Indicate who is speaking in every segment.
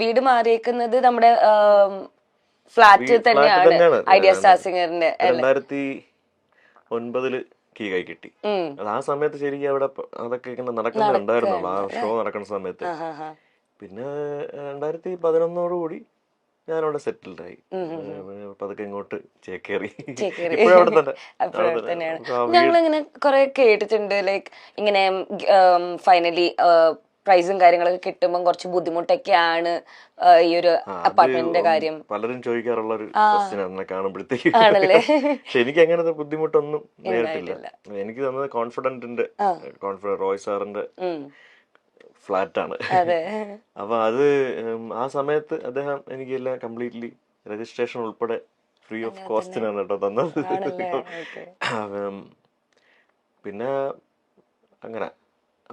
Speaker 1: വീട് മാറിയേക്കുന്നത് നമ്മുടെ ഫ്ലാറ്റ് തന്നെയാണ് ഐഡിയ സ്റ്റാർ സിംഗറിന്റെ.
Speaker 2: 2009 കീ കൈ കിട്ടി. അത് ആ സമയത്ത് ശരിക്കും അവിടെ അതൊക്കെ ഇങ്ങനെ നടക്കുന്നുണ്ടായിരുന്നുള്ളൂ, ആ ഷോ നടക്കുന്ന സമയത്ത്. പിന്നെ 2011 കൂടി ഞാനവിടെ സെറ്റിൽഡായി. പതുക്കെ ഇങ്ങോട്ട് ചേക്കേറി. ഇപ്പോഴും അവിടെ
Speaker 1: തന്നെയാണ്. ഞങ്ങളിങ്ങനെ കുറെ കേട്ടിട്ടുണ്ട്, ലൈക്ക് ഇങ്ങനെ ഫൈനലി പ്രൈസും കാര്യങ്ങളൊക്കെ കിട്ടുമ്പോൾ കുറച്ച് ബുദ്ധിമുട്ടൊക്കെയാണ് ഈ ഒരു അപ്പാർട്ട്മെന്റിന്റെ കാര്യം.
Speaker 2: പലരും ചോദിക്കാറുള്ള ഒരു ക്വസ്റ്റ്യനാണ് കാണുമ്പോഴത്തേക്ക്. പക്ഷെ എനിക്ക് അങ്ങനത്തെ ബുദ്ധിമുട്ടൊന്നും നേരിട്ടില്ല. എനിക്ക് തന്നത് കോൺഫിഡന്റ് റോയ് സാറിന്റെ ഫ്ലാറ്റാണ്. അപ്പൊ അത് ആ സമയത്ത് അദ്ദേഹം എനിക്ക് എല്ലാം കംപ്ലീറ്റ്ലി രജിസ്ട്രേഷൻ ഉൾപ്പെടെ ഫ്രീ ഓഫ് കോസ്റ്റിനാണ് കേട്ടോ തന്നത്. പിന്നെ അങ്ങനെ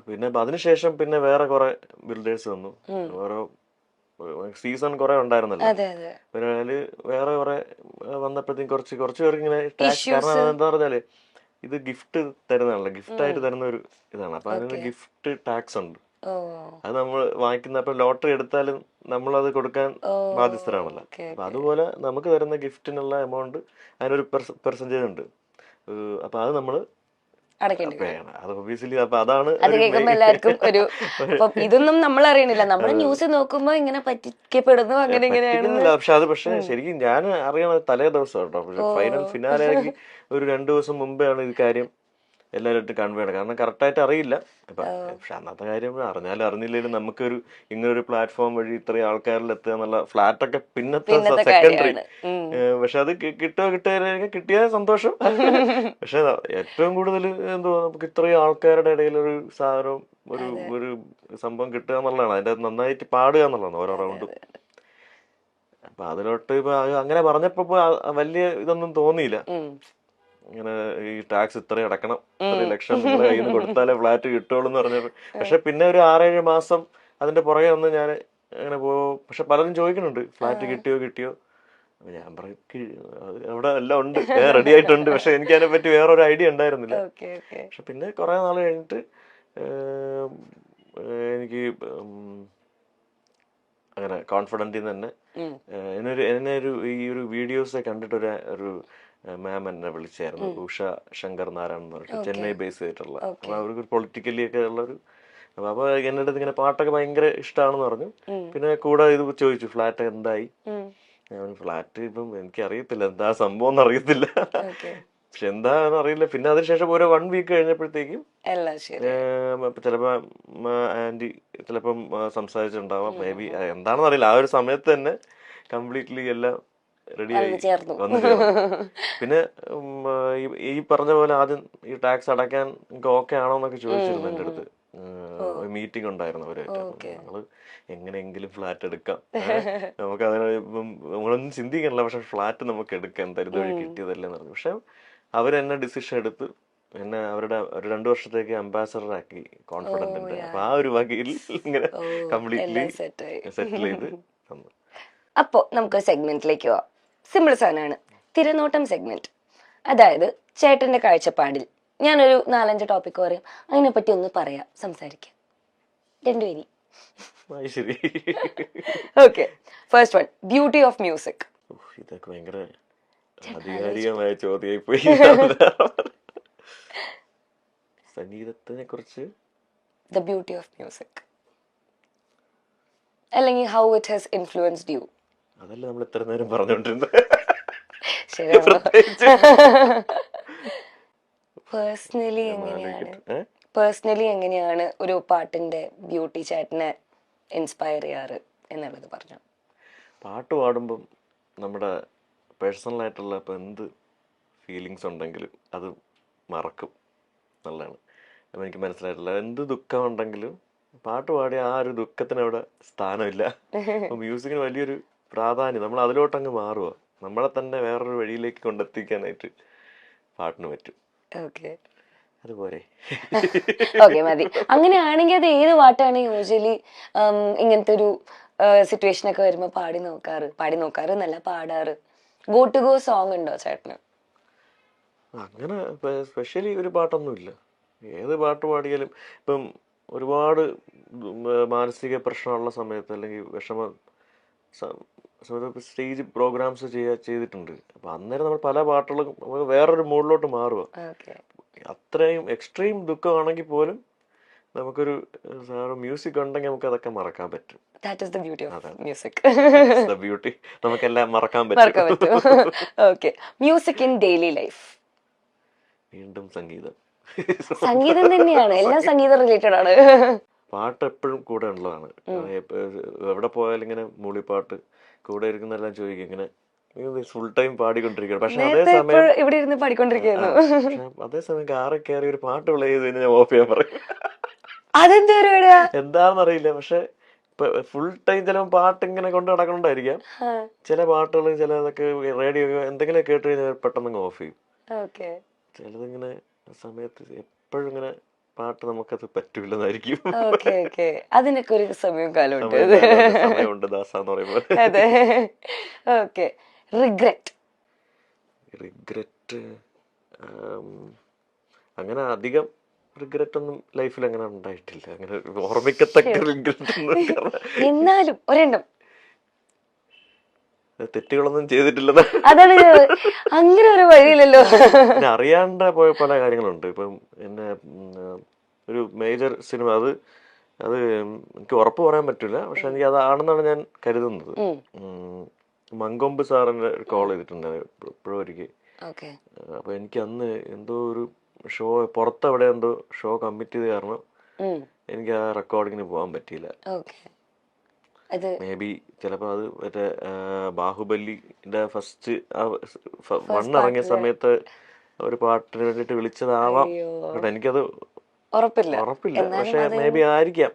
Speaker 2: പിന്നെ അതിനുശേഷം പിന്നെ വേറെ കുറെ ബിൽഡേഴ്സ് വന്നു. ഓരോ സീസൺ കുറെ ഉണ്ടായിരുന്നല്ലോ. പിന്നെ അതില് വേറെ കുറെ വന്നപ്പോഴത്തേക്കും കുറച്ച് പേർക്ക് ഇങ്ങനെ ടാക്സ്, കാരണം എന്താ പറഞ്ഞാല് ഇത് ഗിഫ്റ്റ് തരുന്നതാണല്ലോ, ഗിഫ്റ്റ് ആയിട്ട് തരുന്ന ഒരു ഇതാണ്. അപ്പൊ അതിന് ഗിഫ്റ്റ് ടാക്സ് ഉണ്ട്. അത് നമ്മൾ വാങ്ങിക്കുന്ന, അപ്പൊ ലോട്ടറി എടുത്താലും നമ്മളത് കൊടുക്കാൻ ബാധ്യസ്ഥരാണല്ലോ. അപ്പൊ അതുപോലെ നമുക്ക് തരുന്ന ഗിഫ്റ്റിനുള്ള എമൗണ്ട് അതിനൊരു പെർസെന്റേജ് ഉണ്ട്. അപ്പൊ അത് നമ്മള് അത് ഒബിയസ്ലി. അപ്പൊ അതാണ്
Speaker 1: എല്ലാവർക്കും ഒരു ഇതൊന്നും നമ്മൾ അറിയണില്ല, നമ്മൾ ന്യൂസ് നോക്കുമ്പോ ഇങ്ങനെ പറ്റിക്കപ്പെടുന്നു അങ്ങനെ ഇങ്ങനെയാണ്.
Speaker 2: പക്ഷെ ശരിക്കും ഞാൻ അറിയണത് തലേ ദിവസം കേട്ടോ. ഫൈനൽ ഫിനാലേക്ക് ഒരു 2 ദിവസം മുമ്പെയാണ് ഈ കാര്യം എല്ലാവരും കൺവേ ചെയ്യണം. കാരണം കറക്റ്റായിട്ട് അറിയില്ല. പക്ഷെ അന്നത്തെ കാര്യം അറിഞ്ഞാലും അറിഞ്ഞില്ലേലും നമുക്കൊരു ഇങ്ങനൊരു പ്ലാറ്റ്ഫോം വഴി ഇത്രയും ആൾക്കാരിൽ എത്തുക എന്നുള്ള, ഫ്ലാറ്റൊക്കെ പിന്നത്തെ സെക്കൻഡറി. പക്ഷെ അത് കിട്ടിയ സന്തോഷം. പക്ഷെ ഏറ്റവും കൂടുതൽ എന്തോ നമുക്ക് ഇത്രയും ആൾക്കാരുടെ ഇടയിൽ ഒരു സാധനവും ഒരു സംഭവം കിട്ടുക എന്നുള്ളതാണ്. അതിന്റെ നന്നായിട്ട് പാടുക എന്നുള്ളതാണ് ഓരോ റൗണ്ടും. അപ്പൊ അതിലോട്ട് ഇപ്പൊ അങ്ങനെ പറഞ്ഞപ്പോ വലിയ ഇതൊന്നും തോന്നിയില്ല. ഇങ്ങനെ ഈ ടാക്സ് ഇത്രയും അടക്കണം, 3 ലക്ഷം നിങ്ങളുടെ കയ്യിൽ നിന്ന് കൊടുത്താലേ ഫ്ലാറ്റ് കിട്ടുള്ളൂ എന്ന് പറഞ്ഞപ്പോ. പക്ഷെ പിന്നെ ഒരു 6-7 മാസം അതിന്റെ പുറകെ വന്ന് ഞാൻ അങ്ങനെ പക്ഷെ പലരും ചോദിക്കുന്നുണ്ട് ഫ്ലാറ്റ് കിട്ടിയോ. ഞാൻ പറയും അവിടെ എല്ലാം ഉണ്ട്, റെഡി ആയിട്ടുണ്ട്. പക്ഷെ എനിക്ക് അതിനെ പറ്റി വേറൊരു ഐഡിയ ഉണ്ടായിരുന്നില്ല. പക്ഷെ പിന്നെ കുറെ നാൾ കഴിഞ്ഞിട്ട് എനിക്ക് അങ്ങനെ കോൺഫിഡന്റിൽ തന്നെ എന്നെ ഈ ഒരു വീഡിയോസ് കണ്ടിട്ട് ഒരു മാം എന്നെ വിളിച്ചായിരുന്നു, ഉഷ ശങ്കർ നാരായൺ എന്ന് പറഞ്ഞിട്ട്, ചെന്നൈ ബേസ് ചെയ്തിട്ടുള്ള. അപ്പൊ അവർക്ക് പൊളിറ്റിക്കലി ഒക്കെ ഉള്ളൊരു. അപ്പൊ എന്റെ അടുത്ത് ഇങ്ങനെ പാട്ടൊക്കെ ഭയങ്കര ഇഷ്ടമാണെന്ന് പറഞ്ഞു. പിന്നെ കൂടെ ഇത് ചോദിച്ചു ഫ്ലാറ്റ് എന്തായി. ഫ്ലാറ്റ് ഇപ്പം എനിക്കറിയത്തില്ല എന്താ സംഭവം എന്ന് അറിയത്തില്ല, പക്ഷെ എന്താന്ന് അറിയില്ല. പിന്നെ അതിനുശേഷം ഒരു 1 വീക്ക് കഴിഞ്ഞപ്പോഴത്തേക്കും ചിലപ്പോ ആന്റി ചിലപ്പം സംസാരിച്ചിട്ടുണ്ടാവാം, മേ ബി എന്താണെന്ന് അറിയില്ല. ആ ഒരു സമയത്ത് തന്നെ കംപ്ലീറ്റ്ലി എല്ലാം റെഡിയായി വന്നു ചേർന്നു. പിന്നെ ഈ പറഞ്ഞ പോലെ ആദ്യം ഈ ടാക്സ് അടയ്ക്കാൻ നിങ്ങൾക്ക് ഓക്കെ ആണോ എന്നൊക്കെ ചോദിച്ചിരുന്നു എന്റെ അടുത്ത്. മീറ്റിംഗ് ഉണ്ടായിരുന്നു അവരായിട്ട്. ഞങ്ങള് എങ്ങനെയെങ്കിലും ഫ്ലാറ്റ് എടുക്കാം, നമുക്ക് അതിന് ഇപ്പം നമ്മളൊന്നും ചിന്തിക്കണില്ല, പക്ഷെ ഫ്ലാറ്റ് നമുക്ക് എടുക്കാം, എന്തായാലും ഇതുവഴി കിട്ടിയതല്ലേന്ന് പറഞ്ഞു. പക്ഷെ അവരെന്നെ ഡിസിഷൻ എടുത്ത് എന്നെ അവരുടെ ഒരു 2 വർഷത്തേക്ക് അംബാസഡർ ആക്കി കോൺഫിഡന്റിന്റെ. അപ്പൊ ആ ഒരു വകയിൽ ഇങ്ങനെ കംപ്ലീറ്റ്ലി സെറ്റിൽ ചെയ്ത് തന്നു.
Speaker 1: അപ്പോ നമുക്ക് സെഗ്മെന്റിലേക്ക് പോവാം. സിമ്പിൾ സാധനമാണ്, തിരനോട്ടം സെഗ്മെന്റ്. അതായത് ചേട്ടന്റെ കാഴ്ചപ്പാടിൽ ഞാനൊരു 4-5 ടോപ്പിക് പറയും, അതിനെപ്പറ്റി ഒന്ന് പറയാം, സംസാരിക്കാം, 2 വരി. Okay, first one, beauty of music.
Speaker 2: ഇതൊക്കെ ഭയങ്കര ആധികാരികമായ ചോദ്യമായി പോയി. സംഗീതത്തിനെ കുറിച്ച്
Speaker 1: ദ ബ്യൂട്ടി ഓഫ് മ്യൂസിക്, അല്ലെങ്കിൽ how it has influenced U.
Speaker 2: അതല്ല നമ്മൾ ഇത്ര നേരം പറഞ്ഞോണ്ടിരുന്നത്.
Speaker 1: പേഴ്സണലി എങ്ങനെയാണ് ഒരു പാട്ടിന്റെ ബ്യൂട്ടി ചേട്ടനെ ഇൻസ്പയർ ചെയ്യാറ് എന്നുള്ളത് പറഞ്ഞു.
Speaker 2: പാട്ട് പാടുമ്പം നമ്മുടെ പേഴ്സണൽ ആയിട്ടുള്ള ഇപ്പം എന്ത് ഫീലിങ്സ് ഉണ്ടെങ്കിലും അത് മറക്കും എന്നുള്ളതാണ്. അപ്പം എനിക്ക് മനസ്സിലായിട്ടില്ല, എന്ത് ദുഃഖം ഉണ്ടെങ്കിലും പാട്ട് പാടിയ ആ ഒരു ദുഃഖത്തിനവിടെ സ്ഥാനമില്ല. അപ്പം മ്യൂസിക്കിന് വലിയൊരു പ്രാധാന്യം, നമ്മൾ അതിലോട്ടങ്ങ് മാറുക, നമ്മളെ തന്നെ വേറൊരു വഴിയിലേക്ക് കൊണ്ടെത്തിക്കാനായിട്ട് പാട്ടിന് പറ്റും. അതുപോലെ
Speaker 1: ഓക്കെ, മതി. അങ്ങനെയാണെങ്കിൽ അത് ഏത് പാട്ടാണ് യൂഷ്വലി ഇങ്ങനത്തെ ഒരു സിറ്റുവേഷൻ ഒക്കെ വരുമ്പോ പാടി നോക്കാറ് എന്നല്ല, പാടാറ്? ഗോ ടു ഗോ സോങ് ഉണ്ടോ ചേട്ടന്?
Speaker 2: അങ്ങനെ സ്പെഷ്യലി ഒരു പാട്ടൊന്നുമില്ല. ഏത് പാട്ട് പാടിയാലും ഇപ്പം ഒരുപാട് മാനസിക പ്രശ്നമുള്ള സമയത്ത് അല്ലെങ്കിൽ വിഷമം സ്റ്റേജ് പ്രോഗ്രാംസ് ചെയ്തിട്ടുണ്ട്. അപ്പൊ അന്നേരം നമ്മൾ പല പാട്ടുകളും നമുക്ക് വേറൊരു മൂഡിലോട്ട് മാറുക.
Speaker 1: ഓക്കെ.
Speaker 2: അത്രയും എക്സ്ട്രീം ദുഃഖമാണെങ്കിൽ പോലും നമുക്കൊരു മ്യൂസിക് ഉണ്ടെങ്കിൽ നമുക്ക് അതൊക്കെ മറക്കാൻ പറ്റും.
Speaker 1: That is the beauty of music.
Speaker 2: Beauty, നമുക്കെല്ലാം മറക്കാൻ
Speaker 1: മറക്കാൻ
Speaker 2: പറ്റും.
Speaker 1: പറ്റും. Okay. Music in daily life.
Speaker 2: വീണ്ടും സംഗീതം.
Speaker 1: സംഗീതം തന്നെയാണ്, എല്ലാം സംഗീതം റിലേറ്റഡ് ആണ്.
Speaker 2: പാട്ട് എപ്പോഴും കൂടെ ഉള്ളതാണ്. എവിടെ പോയാലും ഇങ്ങനെ മൂളിപ്പാട്ട് കൂടെ ഇരിക്കുന്നെല്ലാം ചോദിക്കും ഇങ്ങനെ ഫുൾ ടൈം പാടിക്കൊണ്ടിരിക്കുകയാണ്. പക്ഷെ അതേസമയം
Speaker 1: ഇവിടെ ഇരുന്ന് പാടിക്കൊണ്ടിരിക്കുന്നു.
Speaker 2: അതേസമയം കാറിൽ കയറി ഒരു പാട്ട് പ്ലേ ചെയ്ത് കഴിഞ്ഞാൽ ഞാൻ ഓഫ് ചെയ്യാൻ പറയും.
Speaker 1: അതെന്താ
Speaker 2: എന്താണെന്നറിയില്ല, പക്ഷെ ഫുൾ ടൈം ചിലപ്പോൾ പാട്ട് ഇങ്ങനെ കൊണ്ട് നടക്കണോണ്ടായിരിക്കാം. ചില പാട്ടുകൾ ചിലതൊക്കെ റേഡിയോ എന്തെങ്കിലും കേട്ട് കഴിഞ്ഞാൽ പെട്ടെന്ന് ഓഫ് ചെയ്യും. ചിലതിങ്ങനെ സമയത്ത് എപ്പോഴും ഇങ്ങനെ പാട്ട് നമുക്കത് പറ്റൂലെന്നായിരിക്കും.
Speaker 1: അതിനൊക്കെ ഒരു സമയം കാലമുണ്ട്.
Speaker 2: സമയമുണ്ട് ദാസാന്ന് പറയുമ്പോൾ.
Speaker 1: അതെ. ഓക്കെ.
Speaker 2: റിഗ്രറ്റ് അങ്ങനെ അധികം റിഗ്രറ്റ് ഒന്നും ലൈഫിൽ അങ്ങനെ ഉണ്ടായിട്ടില്ല. അങ്ങനെ ഓർമ്മിക്കത്തക്ക റിഗ്രറ്റ് ഒന്നും.
Speaker 1: എന്നാലും ഒരെണ്ണം
Speaker 2: തെറ്റുകളൊന്നും ചെയ്തിട്ടില്ല.
Speaker 1: അതാണ് അങ്ങനെ ഒരു വഴിയില്ലല്ലോ.
Speaker 2: അറിയാണ്ട് പോയ പല കാര്യങ്ങളുണ്ട്. ഇപ്പം എന്നെ ഒരു മേജർ സിനിമ അത് എനിക്ക് ഉറപ്പ് പറയാൻ പറ്റില്ല, പക്ഷെ എനിക്ക് അതാണെന്നാണ് ഞാൻ കരുതുന്നത്. മങ്കൊമ്പ് സാറിന്റെ കോൾ ചെയ്തിട്ടുണ്ട് ഇപ്പോഴും ഒരിക്കൽ. അപ്പൊ എനിക്ക് അന്ന് എന്തോ ഒരു ഷോ പുറത്തെവിടെ എന്തോ ഷോ കമ്മിറ്റ് ചെയ്ത് കാരണം എനിക്ക് ആ റെക്കോർഡിങ്ങിന് പോകാൻ പറ്റിയില്ല. മേ ബി ചിലപ്പോ അത് മറ്റേ ബാഹുബലിന്റെ ഫസ്റ്റ് ഇറങ്ങിയ സമയത്ത് ഒരു പാട്ടിന് വേണ്ടിട്ട് വിളിച്ചതാവാം. എനിക്കത് ഉറപ്പില്ല, പക്ഷെ മേ ബി ആയിരിക്കാം.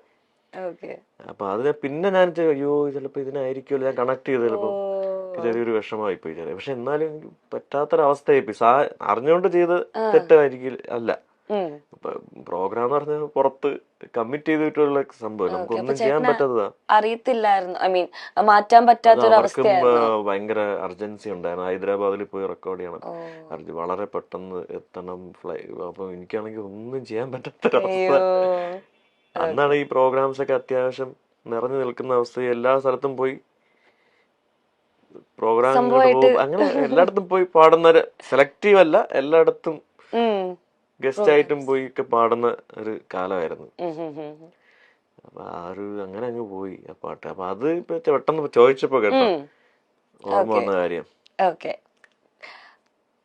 Speaker 2: അപ്പൊ അതിനെ പിന്നെ ഞാൻ അയ്യോ ചിലപ്പോ ഇതിനായിരിക്കുമല്ലോ ഞാൻ കണക്ട് ചെയ്ത് ചിലപ്പോ ചെറിയൊരു വിഷമമായി പോയി. പക്ഷെ എന്നാലും എനിക്ക് പറ്റാത്തൊരവസ്ഥയായി പോയി. അറിഞ്ഞുകൊണ്ട് ചെയ്ത് തെറ്റായിരിക്കും അല്ല. പ്രോഗ്രാം എന്ന് പറഞ്ഞാൽ പുറത്ത് കമ്മിറ്റ് ചെയ്തിട്ടുള്ള സംഭവം, നമുക്കൊന്നും ചെയ്യാൻ പറ്റാത്തതാ.
Speaker 1: അറിയത്തില്ലായിരുന്നു, ഐ മീൻ മാറ്റാൻ പറ്റാത്തൊരവസ്ഥയായിരുന്നു.
Speaker 2: ഭയങ്കര അർജൻസി ഉണ്ടായിരുന്നു. ഹൈദരാബാദിൽ പോയി റെക്കോർഡ് ചെയ്യണം, വളരെ പെട്ടെന്ന് എത്തണം അപ്പൊ എനിക്കാണെങ്കിൽ ഒന്നും ചെയ്യാൻ പറ്റാത്തൊരവസ്ഥ. അന്നാണ് ഈ പ്രോഗ്രാംസ് ഒക്കെ അത്യാവശ്യം നിറഞ്ഞു നിൽക്കുന്ന അവസ്ഥ. എല്ലാ സ്ഥലത്തും പോയി പ്രോഗ്രാം അങ്ങനെ എല്ലായിടത്തും പോയി പാടുന്ന സെലക്റ്റീവ് അല്ല, എല്ലായിടത്തും ഗസ്റ്റ് ആയിട്ടും പോയി ഒക്കെ പാടുന്ന ഒരു കാലമായിരുന്നു. അപ്പൊ ആ ഒരു അങ്ങനെ അങ്ങ് പോയി ആ പാട്ട്. അപ്പൊ അത് പെട്ടെന്ന് ചോദിച്ചപ്പോ കേട്ടോ ഓർമ്മ വന്ന കാര്യം.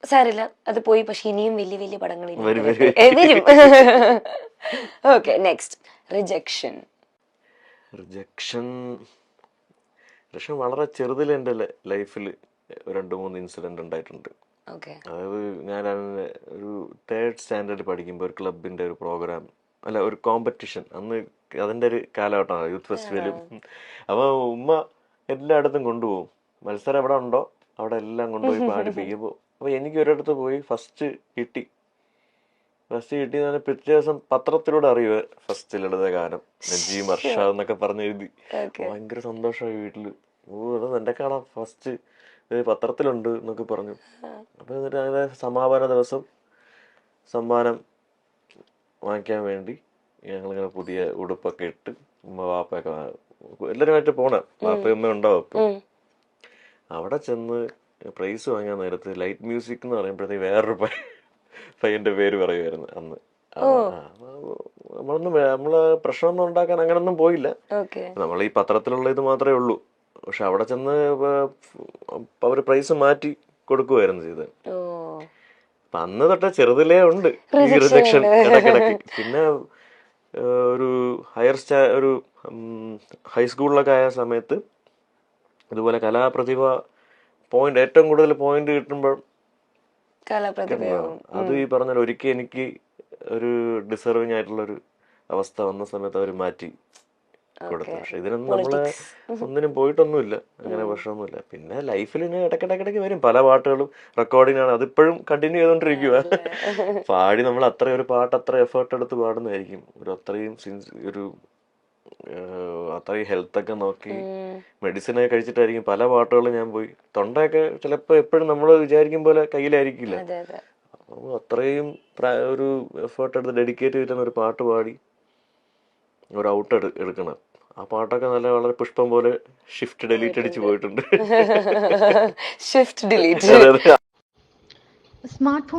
Speaker 1: സാരില്ല, അത് പോയി. പക്ഷെ ഇനിയും വലിയ വലിയ പടങ്ങൾ വരും. ഓക്കെ. നെക്സ്റ്റ്, റിജക്ഷൻ
Speaker 2: വളരെ ചെറുതിൽ എൻ്റെ ലൈഫിൽ 2-3 ഇൻസിഡന്റ് ഉണ്ടായിട്ടുണ്ട്. അതായത് ഞാൻ ഒരു 3rd സ്റ്റാൻഡേർഡ് പഠിക്കുമ്പോൾ ഒരു ക്ലബിന്റെ ഒരു പ്രോഗ്രാം അല്ല ഒരു കോമ്പറ്റീഷൻ, അന്ന് അതിന്റെ ഒരു കാലഘട്ടമാണ് യൂത്ത് ഫെസ്റ്റിവലും. അപ്പൊ ഉമ്മ എല്ലായിടത്തും കൊണ്ടുപോകും, മത്സരം എവിടെ ഉണ്ടോ അവിടെ എല്ലാം കൊണ്ടുപോയി പാടിപ്പിക്കുമ്പോൾ. അപ്പൊ എനിക്ക് ഒരിടത്ത് പോയി ഫസ്റ്റ് കിട്ടി. പിറ്റേ ദിവസം പത്രത്തിലൂടെ അറിയുക ഫസ്റ്റ് ലളിത ഗാനം നജീം അർഷാദ് എന്നൊക്കെ പറഞ്ഞ് എഴുതി. ഭയങ്കര സന്തോഷമായി വീട്ടില്. അത് എന്റെ കാണാം ഫസ്റ്റ് പത്രത്തിലുണ്ട് എന്നൊക്കെ പറഞ്ഞു. അപ്പൊ എന്നിട്ട് അങ്ങനെ സമാപന ദിവസം സമ്മാനം വാങ്ങിക്കാൻ വേണ്ടി ഞങ്ങളിങ്ങനെ പുതിയ ഉടുപ്പൊക്കെ ഇട്ട് ഉമ്മ വാപ്പയൊക്കെ എല്ലാവരുമായിട്ട് പോണ വാപ്പയമ്മ ഉണ്ടാവും. അപ്പം അവിടെ ചെന്ന് പ്രൈസ് വാങ്ങാൻ നേരത്ത് ലൈറ്റ് മ്യൂസിക് എന്ന് പറയുമ്പോഴത്തേക്ക് വേറൊരു പയ്യന്റെ പേര് പറയുമായിരുന്നു അന്ന്. നമ്മള് പ്രശ്നമൊന്നും ഉണ്ടാക്കാൻ അങ്ങനൊന്നും പോയില്ല. നമ്മൾ ഈ പത്രത്തിലുള്ള ഇത് മാത്രമേ ഉള്ളൂ. പക്ഷെ അവിടെ ചെന്ന് അവര് പ്രൈസ് മാറ്റി കൊടുക്കുമായിരുന്നു ചെയ്തത്. അപ്പൊ അന്ന് തൊട്ടേ ചെറുതിലേ ഉണ്ട് ഈ റിജക്ഷൻ ഇടക്കിടക്ക്. പിന്നെ ഒരു ഒരു ഹൈസ്കൂളിലൊക്കെ ആയ സമയത്ത് ഇതുപോലെ കലാപ്രതിഭ പോയിന്റ് ഏറ്റവും കൂടുതൽ പോയിന്റ് കിട്ടുമ്പോൾ അത് ഈ പറഞ്ഞ ഒരിക്കൽ എനിക്ക് ഒരു ഡിസർവിങ് ആയിട്ടുള്ള ഒരു അവസ്ഥ വന്ന സമയത്ത് അവർ മാറ്റി കൊടുത്തു. പക്ഷെ ഇതിനൊന്നും നമ്മള് ഒന്നിനും പോയിട്ടൊന്നുമില്ല, അങ്ങനെ പ്രശ്നമൊന്നുമില്ല. പിന്നെ ലൈഫിൽ ഇങ്ങനെ ഇടയ്ക്കിടയ്ക്ക് വരും പല പാട്ടുകളും റെക്കോർഡിംഗ് ആണ്, അതിപ്പോഴും കണ്ടിന്യൂ ചെയ്തോണ്ടിരിക്കുക. പാടി നമ്മൾ ഒരു പാട്ട് അത്ര എഫേർട്ട് എടുത്ത് പാടുന്നതായിരിക്കും. അത്രയും ഹെൽത്ത് ഒക്കെ നോക്കി മെഡിസിനൊക്കെ കഴിച്ചിട്ടായിരിക്കും പല പാട്ടുകളും ഞാൻ പോയി. തൊണ്ടയൊക്കെ ചിലപ്പോ എപ്പോഴും നമ്മൾ വിചാരിക്കും പോലെ കയ്യിലായിരിക്കില്ല. അത്രയും ഒരു എഫേർട്ട് എടുത്ത് ഡെഡിക്കേറ്റ് ചെയ്തിട്ടാണ് ഒരു പാട്ട് പാടി ഒരു ഔട്ട് എടുക്കണം. ആ പാട്ടൊക്കെ വളരെ പുഷ്പം പോലെ ഷിഫ്റ്റ് ഡിലീറ്റ് അടിച്ച് പോയിട്ടുണ്ട്.
Speaker 1: Shift delete.
Speaker 2: അതെ, അതെ.
Speaker 3: स्मार्टफोन